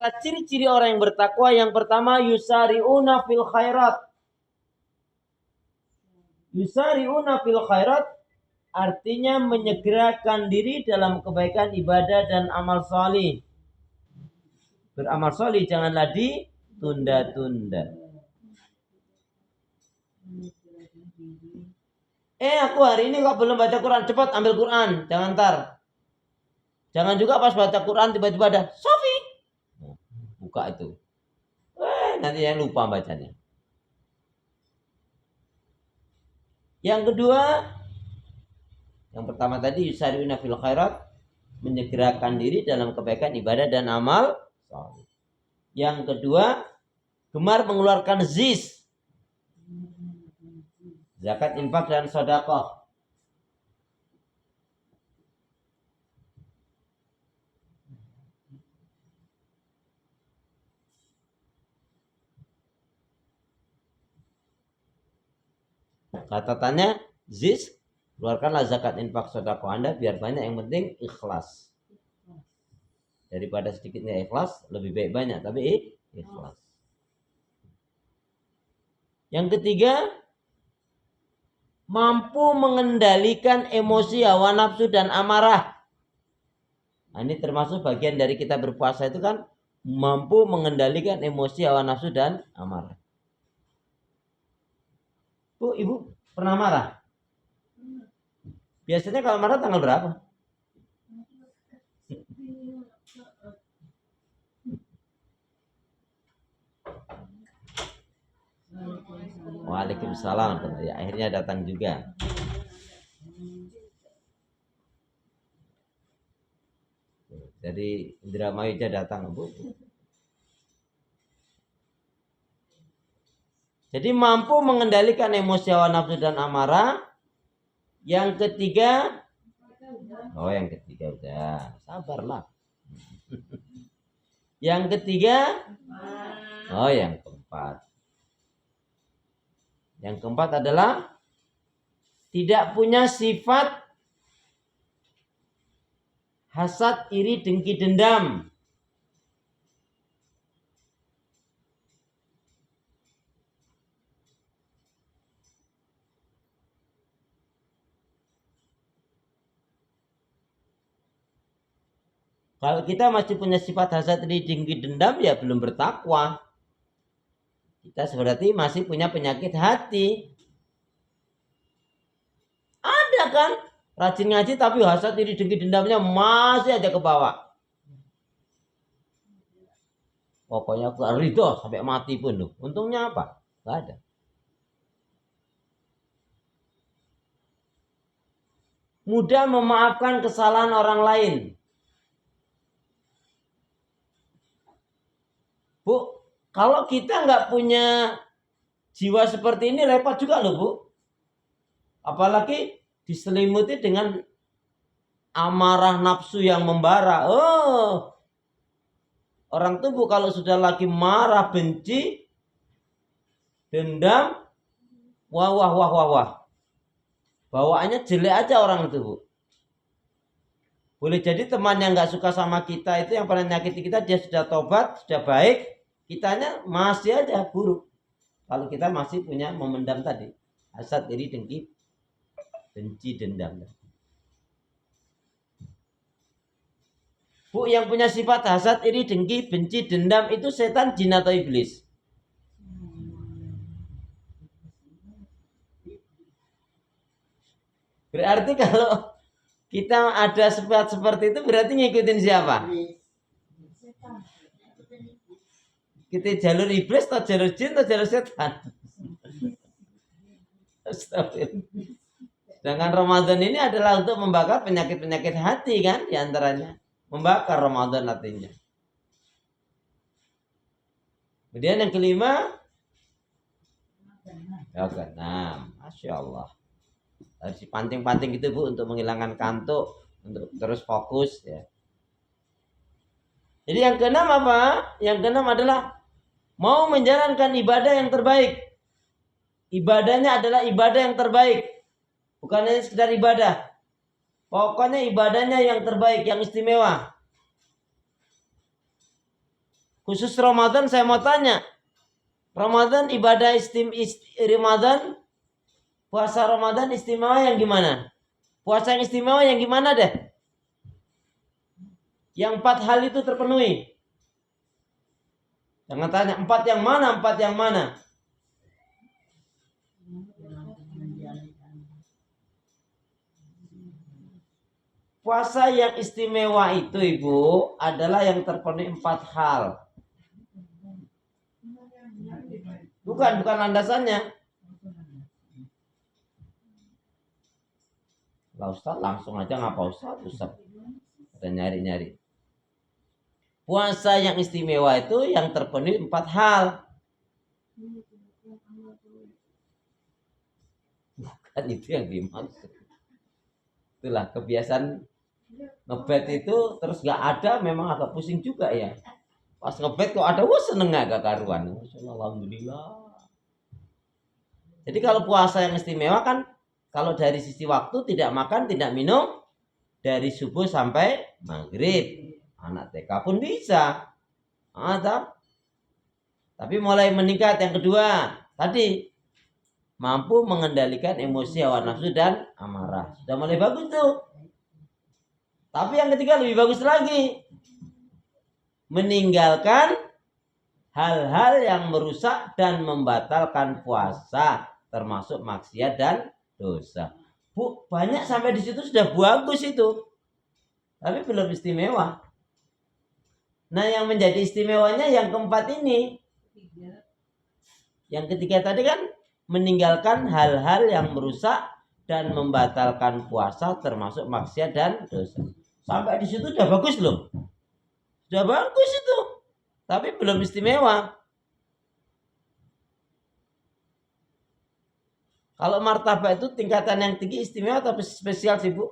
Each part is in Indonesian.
Ciri-ciri orang yang bertakwa yang pertama yusari'una fil khairat. Yusari'una fil khairat artinya menyegerakan diri dalam kebaikan ibadah dan amal salih. Beramal salih janganlah ditunda-tunda. Aku hari ini kok belum baca Quran, cepat ambil Quran, jangan ntar. Jangan juga pas baca Quran tiba-tiba ada Sofi. Buka itu. Nanti yang lupa bacanya. Yang kedua, yang pertama tadi yusari'una fil khairat, menyegerakan diri dalam kebaikan ibadah dan amal saleh. Yang kedua, gemar mengeluarkan zakat, infak dan sedekah. Catatannya keluarkanlah zakat, infak, sedekah Anda biar banyak, yang penting ikhlas. Daripada sedikitnya ikhlas, lebih baik banyak tapi ikhlas. Yang ketiga, mampu mengendalikan emosi, hawa nafsu dan amarah. Nah, ini termasuk bagian dari kita berpuasa itu kan mampu mengendalikan emosi, hawa nafsu dan amarah. Bu, ibu pernah marah? Biasanya kalau marah tanggal berapa? Waalaikumsalam. Ya, akhirnya datang juga. Jadi Indramayu aja datang, Bu. Jadi mampu mengendalikan emosi, hawa nafsu dan amarah. Yang ketiga, yang ketiga udah, sabarlah. Yang ketiga, yang keempat. Yang keempat adalah tidak punya sifat hasad, iri, dengki, dendam. Kalau kita masih punya sifat hasad, iri, dengki, dendam, ya belum bertakwa. Kita berarti masih punya penyakit hati. Ada kan? Rajin ngaji tapi hasad, iri, dengki, dendamnya masih aja ke bawah. Pokoknya aku ridho sampai mati pun loh. Untungnya apa? Gak ada. Mudah memaafkan kesalahan orang lain. Bu, kalau kita nggak punya jiwa seperti ini repot juga loh, Bu. Apalagi diselimuti dengan amarah nafsu yang membara. Orang tuh Bu kalau sudah lagi marah, benci, dendam, wah. Bawaannya jelek aja orang itu, Bu. Boleh jadi teman yang nggak suka sama kita itu, yang pernah nyakiti kita, dia sudah tobat, sudah baik, kitanya masih aja buruk. Kalau kita masih punya memendam tadi, hasad, iri, dengki, benci, dendam. Bu, yang punya sifat hasad, iri, dengki, benci, dendam itu setan, jin atau iblis? Berarti kalau kita ada sifat seperti itu berarti ngikutin siapa? Kita jalur iblis atau jalur jin atau jalur setan? Sedangkan Ramadan ini adalah untuk membakar penyakit-penyakit hati kan, diantaranya membakar Ramadan artinya. Kemudian yang kelima, keenam, Masya Allah. Harus dipanting-panting gitu, Bu, untuk menghilangkan kantuk, untuk terus fokus ya. Jadi yang keenam apa? Yang keenam adalah mau menjalankan ibadah yang terbaik. Ibadahnya adalah ibadah yang terbaik. Bukan hanya sekedar ibadah. Pokoknya ibadahnya yang terbaik, yang istimewa. Khusus Ramadan saya mau tanya. Ramadan ibadah Ramadan, puasa Ramadan istimewa yang gimana? Puasa yang istimewa yang gimana deh? Yang 4 hal itu terpenuhi. Jangan tanya 4 yang mana, 4 yang mana. Puasa yang istimewa itu Ibu adalah yang terpenuhi 4 hal. Bukan landasannya. Lah Ustaz langsung aja ngapa Ustaz? Ada nyari-nyari. Puasa yang istimewa itu yang terpenuhi 4 hal. Bukan itu yang dimaksud. Itulah kebiasaan ngebet itu terus gak ada, memang agak pusing juga ya. Pas ngebet kok ada, wah seneng gak karuan. Alhamdulillah. Jadi kalau puasa yang istimewa kan, kalau dari sisi waktu tidak makan, tidak minum dari subuh sampai maghrib. Anak TK pun bisa. Tapi mulai meningkat yang kedua tadi, mampu mengendalikan emosi, hawa nafsu dan amarah. Sudah mulai bagus tuh. Tapi yang ketiga lebih bagus lagi. Meninggalkan hal-hal yang merusak dan membatalkan puasa, termasuk maksiat dan dosa. Bu, banyak sampai di situ sudah bagus itu. Tapi belum istimewa. Nah, yang menjadi istimewanya yang keempat ini. Yang ketiga tadi kan meninggalkan hal-hal yang merusak dan membatalkan puasa, termasuk maksiat dan dosa. Sampai di situ sudah bagus loh. Sudah bagus itu. Tapi belum istimewa. Kalau martabak itu tingkatan yang tinggi istimewa tapi spesial sih Bu?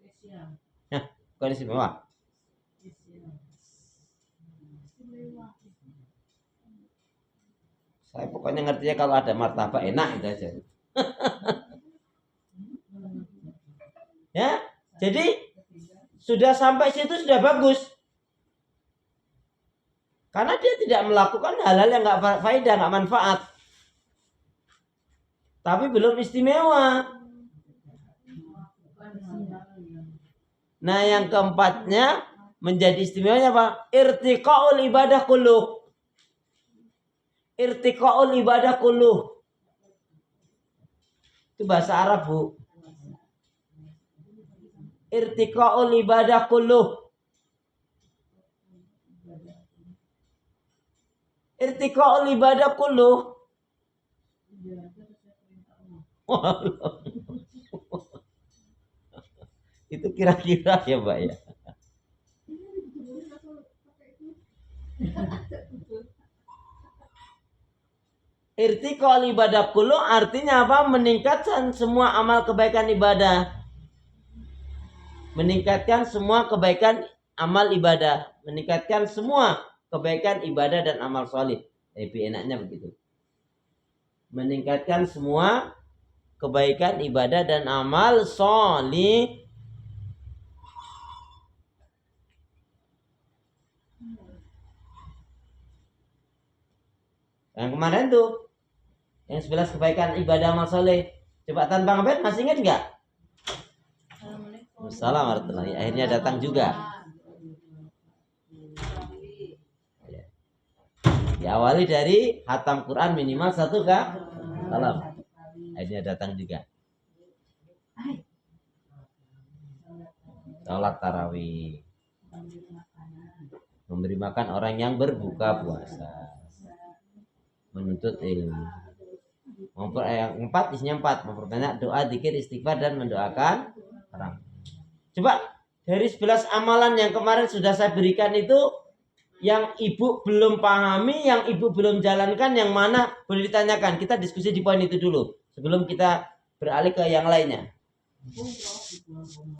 Spesial. Ya, bukan istimewa. Saya pokoknya ngertinya kalau ada martabak enak itu aja. Ya, jadi sudah sampai situ sudah bagus. Karena dia tidak melakukan hal-hal yang nggak faedah, nggak manfaat. Tapi belum istimewa. Nah, yang keempatnya menjadi istimewanya apa? Irtiqaul ibadah kulluh. Irtiqaul ibadah kulluh. Itu bahasa Arab, Bu. Irtiqaul ibadah kulluh. Irtiqaul ibadah kulluh. Itu kira-kira ya Mbak ya. Irtiqaul ibadah kulluh artinya apa? Meningkatkan semua amal kebaikan ibadah. Meningkatkan semua kebaikan amal ibadah. Meningkatkan semua kebaikan ibadah dan amal solih. Lebih enaknya begitu. Meningkatkan semua kebaikan ibadah dan amal solih. Yang kemarin tuh, yang 11 kebaikan ibadah amal soleh. Coba tanpa ngebet masih ingat nggak? Assalamualaikum warahmatullahi. Akhirnya datang juga. Diawali dari hatam Quran minimal 1 kalam. Akhirnya datang juga. Salat tarawih. Memberi makan orang yang berbuka puasa. Menuntut ilmu. Yang 4 isinya 4. Memperbanyak doa, zikir, istighfar dan mendoakan orang. Coba dari 11 amalan yang kemarin sudah saya berikan itu, yang ibu belum pahami, yang ibu belum jalankan, yang mana boleh ditanyakan. Kita diskusi di poin itu dulu sebelum kita beralih ke yang lainnya.